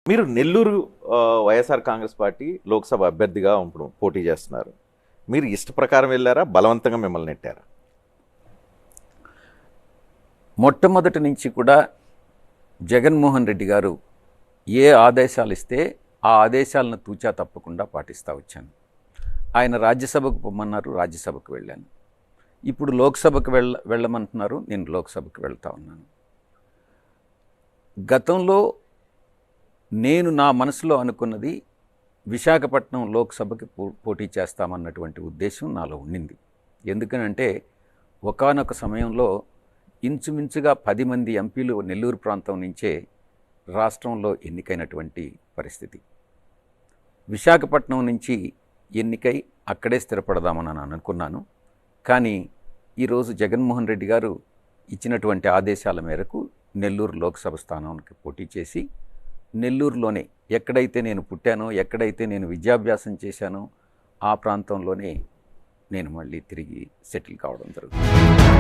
మీరు నెల్లూరు వైఎస్ఆర్ కాంగ్రెస్ పార్టీ లోక్సభ అభ్యర్థిగా ఇప్పుడు పోటీ చేస్తున్నారు. మీరు ఇష్ట ప్రకారం వెళ్ళారా, బలవంతంగా మిమ్మల్ని నెట్టారా? మొట్టమొదటి నుంచి కూడా జగన్మోహన్ రెడ్డి గారు ఏ ఆదేశాలు ఇస్తే ఆ ఆదేశాలను తూచా తప్పకుండా పాటిస్తూ వచ్చాను. ఆయన రాజ్యసభకు పొమ్మన్నారు, రాజ్యసభకు వెళ్ళాను. ఇప్పుడు లోక్సభకు వెళ్ళమంటున్నారు, నేను లోక్సభకు వెళ్తా ఉన్నాను. గతంలో నేను నా మనసులో అనుకున్నది విశాఖపట్నం లోక్సభకి పోటీ చేస్తామన్నటువంటి ఉద్దేశం నాలో ఉండింది. ఎందుకనంటే ఒకానొక సమయంలో ఇంచుమించుగా 10 మంది ఎంపీలు నెల్లూరు ప్రాంతం నుంచే రాష్ట్రంలో ఎన్నికైనటువంటి పరిస్థితి. విశాఖపట్నం నుంచి ఎన్నికై అక్కడే స్థిరపడదామని అనుకున్నాను. కానీ ఈరోజు జగన్మోహన్ రెడ్డి గారు ఇచ్చినటువంటి ఆదేశాల మేరకు నెల్లూరు లోక్సభ స్థానానికి పోటీ చేసి నెల్లూరులోనే ఎక్కడైతే నేను పుట్టానో, ఎక్కడైతే నేను విద్యాభ్యాసం చేశానో ఆ ప్రాంతంలోనే నేను మళ్ళీ తిరిగి సెటిల్ కావడం జరుగుతుంది.